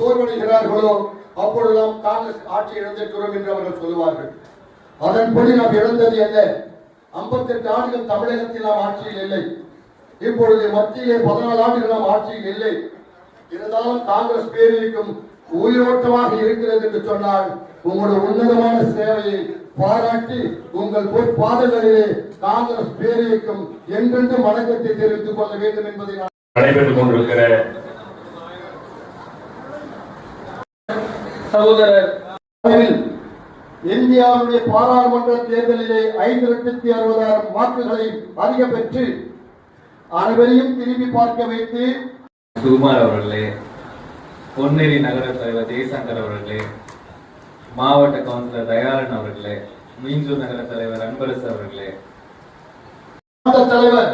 சோர்வடைகிறார்களோ அப்பொழுதுதான் காங்கிரஸ் ஆட்சி இழந்திருக்கிறோம் என்று அவர்கள் சொல்லுவார்கள். அதன்படி நாம் இழந்தது என்ன? 58 ஆண்டுகள் தமிழகத்தில் நாம் ஆட்சியில் இல்லை. இப்பொழுது மத்தியிலே 14 ஆண்டுகள் நாம் ஆட்சியில் இல்லை. இருந்தாலும் காங்கிரஸ் பேரிக்கும் உயிரோட்டமாக இருக்கிறது என்று சொன்னால் உங்களுடைய உன்னதமான சேவையை பாராட்டி உங்கள் பொற்பாதங்களிலே காங்கிரஸ் பேரிக்கும் என்றென்று வணக்கத்தை தெரிவித்துக் கொள்ள வேண்டும் என்பதை நடைபெற்றுக் கொண்டிருக்கிற சகோதரர் இந்தியாவுடைய பாராளுமன்ற தேர்தலிலே 5,60,000 வாக்குகளை அதிக பெற்று அனைவரையும் திரும்பி பார்க்க வைத்து சுகுமார் அவர்களே, பொன்னேரி நகர தலைவர் ஜெய்சங்கர் அவர்களே, மாவட்ட கவுன்சிலர் தயாளன் அவர்களே, மீஞ்சூர் நகர தலைவர் அன்பரசு அவர்களே, தலைவர்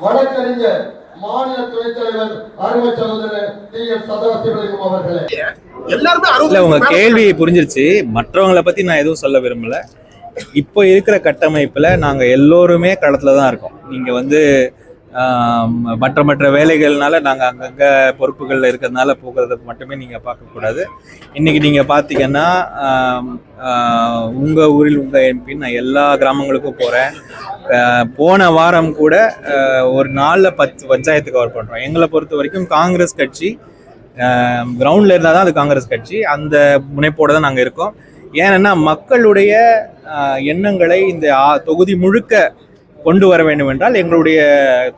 வழக்கறிஞர் மாநில துணைத் தலைவர் அருமை சகோதரர் டி.எஸ். சதாசிவலிங்கம் அவர்களே, எல்லாருமே உங்க கேள்வி புரிஞ்சிருச்சு. மற்றவங்களை பத்தி நான் எதுவும் சொல்ல விரும்பல. இப்போ இருக்கிற கட்டமைப்புல நாங்க எல்லோருமே களத்துல தான் இருக்கோம். நீங்க மற்ற வேலைகள்னால நாங்கள் அங்கங்கே பொறுப்புகளில் இருக்கிறதுனால போகிறத மட்டுமே நீங்கள் பார்க்கக்கூடாது. இன்றைக்கி நீங்கள் பார்த்தீங்கன்னா உங்கள் ஊரில் உங்கள் எம்பி நான் எல்லா கிராமங்களுக்கும் போகிறேன். போன வாரம் கூட ஒரு நாளில் 10 பஞ்சாயத்து கவர் பண்ணுறோம். எங்களை பொறுத்த வரைக்கும் காங்கிரஸ் கட்சி கிரவுண்டில் இருந்தால் தான் அது காங்கிரஸ் கட்சி. அந்த முனைப்போடு தான் நாங்கள் இருக்கோம். ஏன்னா மக்களுடைய எண்ணங்களை இந்த தொகுதி முழுக்க கொண்டு வர வேண்டும் என்றால் எங்களுடைய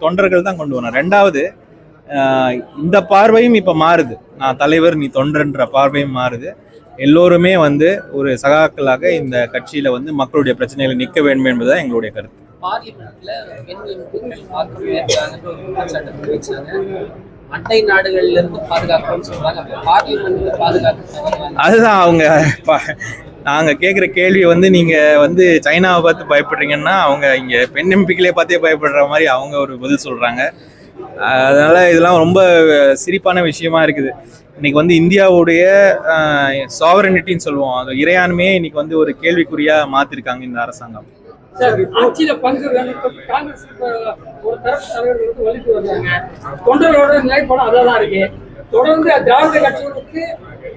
தொண்டர்கள் தான் கொண்டு வரணும். ரெண்டாவது, இந்த பார்வையும் இப்போ மாறுது. நான் தலைவர் நீ தொண்டர்ன்ற பார்வையும் மாறுது. எல்லோருமே ஒரு சகாக்களாக இந்த கட்சியில மக்களுடைய பிரச்சனைகளை நிற்க வேண்டும் என்பதுதான் எங்களுடைய கருத்து. அண்டை நாடுகள்ல இருந்து பாதுகாக்கணும்னு சொல்றாங்க. பார்லிமெண்ட்ல பாதுகாக்க அதுதான் அவங்க நாங்க கேட்குற கேள்வி நீங்க சைனாவை பார்த்து பயப்படுறீங்கன்னா அவங்க இங்க பெண் எம்பிக்களே பார்த்தே பயப்படுற மாதிரி அவங்க ஒரு பதில் சொல்றாங்க. அதனால இதெல்லாம் ரொம்ப சிரிப்பான விஷயமா இருக்குது. இன்னைக்கு இந்தியாவுடைய சாவரனிட்டின்னு சொல்லுவோம், அது இறையாண்மையே இன்னைக்கு ஒரு கேள்விக்குறியா மாத்திருக்காங்க இந்த அரசாங்கம். ஆட்சியில பங்கு காங்கிரஸ் ஒரு தரப்பு தலைவர்கள் வலித்து வருவாங்க. தொண்டர்களோட நிலைப்பாடம் அதான் இருக்கு. தொடர்ந்து திராவிட கட்சிகளுக்கு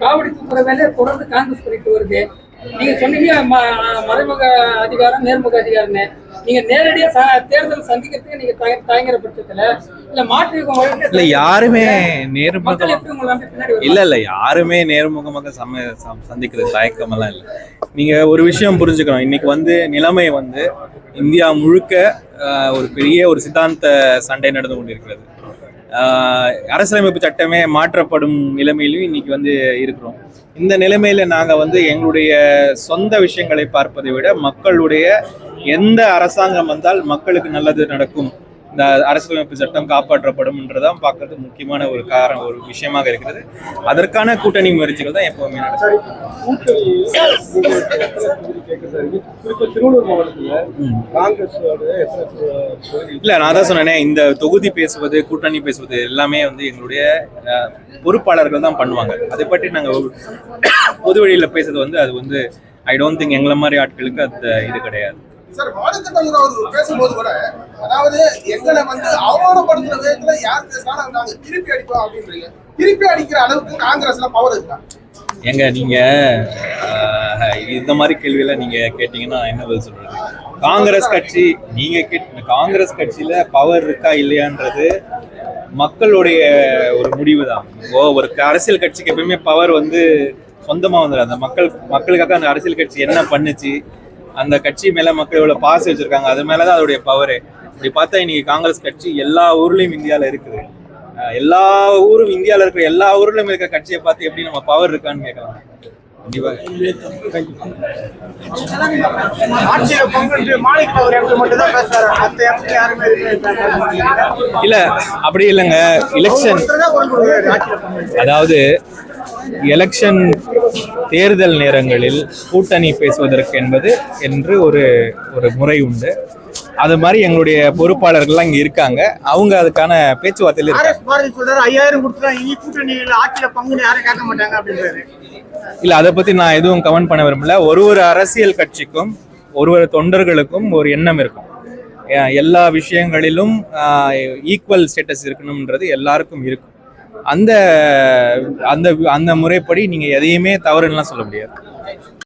காவடி தூக்குற வேலையை தொடர்ந்து காங்கிரஸ் பண்ணிட்டு வருது. நீங்க சொன்னீங்க மறைமுக அதிகாரம் நேர்முக அதிகாரம்னு. நீங்க நேரடியா தேர்தல் சந்திக்கிறதுக்கு நீங்க தயங்குற பட்சத்துல இல்ல மாற்று யாருமே யாருமே நேர்முகமாக சந்திக்கிறது தயக்கம் எல்லாம் இல்லை. நீங்க ஒரு விஷயம் புரிஞ்சுக்கணும். இன்னைக்கு நிலைமை இந்தியா முழுக்க ஒரு பெரிய ஒரு சித்தாந்த சண்டை நடந்து கொண்டிருக்கிறது. அரசியலமைப்பு சட்டமே மாற்றப்படும் நிலைமையிலும் இன்னைக்கு இருக்கிறோம். இந்த நிலைமையில நாங்க எங்களுடைய சொந்த விஷயங்களை பார்ப்பதை விட மக்களுடைய எந்த அரசாங்கம் வந்தால் மக்களுக்கு நல்லது நடக்கும், இந்த அரசியலமைப்பு சட்டம் காப்பாற்றப்படும்ன்றதான் பார்க்கறது முக்கியமான ஒரு விஷயமாக இருக்கிறது. அதற்கான கூட்டணி முயற்சிகள் தான் எப்பவுமே நடக்கும். இல்ல, நான் தான் சொன்னேனே, இந்த தொகுதி பேசுவது கூட்டணி பேசுவது எல்லாமே எங்களுடைய பொறுப்பாளர்கள் தான் பண்ணுவாங்க. அதை பற்றி நாங்க பொது வழியில பேசுறது அது ஐ டோன்ட் திங்க் எங்களை மாதிரி ஆட்களுக்கு அது இது கிடையாது. சார், வாழக்கட்டவர் பேசும்போது கூட அதாவது எங்களை அவமானப்படுத்துற விதத்துல யார் பேசினாலும் நாங்க திருப்பி அடிப்போம் அப்படின்றீங்க. திருப்பி அடிக்கிற அளவுக்கு காங்கிரஸ்ல பவர் இருக்கா? எங்க நீங்க இந்த மாதிரி கேள்வியெல்லாம் நீங்க கேட்டீங்கன்னா என்ன பதில் சொல்றது? காங்கிரஸ் கட்சி காங்கிரஸ் கட்சியில பவர் இருக்கா இல்லையான்றது மக்களுடைய ஒரு முடிவு தான். ஒரு அரசியல் கட்சிக்கு எப்பயுமே பவர் சொந்தமா வந்துடும். அந்த மக்களுக்காக அந்த அரசியல் கட்சி என்ன பண்ணுச்சு, அந்த கட்சி மேல மக்கள் எவ்வளவு பாசம் வச்சிருக்காங்க, அது மேலதான் அதோடைய பவரு. இப்படி பார்த்தா இன்னைக்கு காங்கிரஸ் கட்சி எல்லா ஊர்லயும் இந்தியாவில இருக்குது. எல்லா ஊரும் இந்தியாவில இருக்கிற எல்லா ஊர்லயும் இருக்கிற கட்சியை பார்த்து எப்படி நம்ம பவர் இருக்கான்னு கேட்கலாம். இல்ல, அப்படி இல்லைங்க. எலெக்ஷன் அதாவது எலெக்ஷன் தேர்தல் நேரங்களில் கூட்டணி பேசுவதற்கு என்று ஒரு முறை உண்டு. அது மாதிரி எங்களுடைய பொறுப்பாளர்கள்லாம் இங்க இருக்காங்க. அவங்க அதுக்கான பேச்சுவார்த்தையில இல்ல, அதை பத்தி நான் எதுவும் கமெண்ட் பண்ண விரும்பல. ஒரு அரசியல் கட்சிக்கும் ஒரு தொண்டர்களுக்கும் ஒரு எண்ணம் இருக்கும். எல்லா விஷயங்களிலும் ஈக்குவல் ஸ்டேட்டஸ் இருக்கணும்ன்றது எல்லாருக்கும் இருக்கும். அந்த அந்த அந்த முறைப்படி நீங்கள் எதையுமே தவறுன்னெலாம் சொல்ல முடியாது.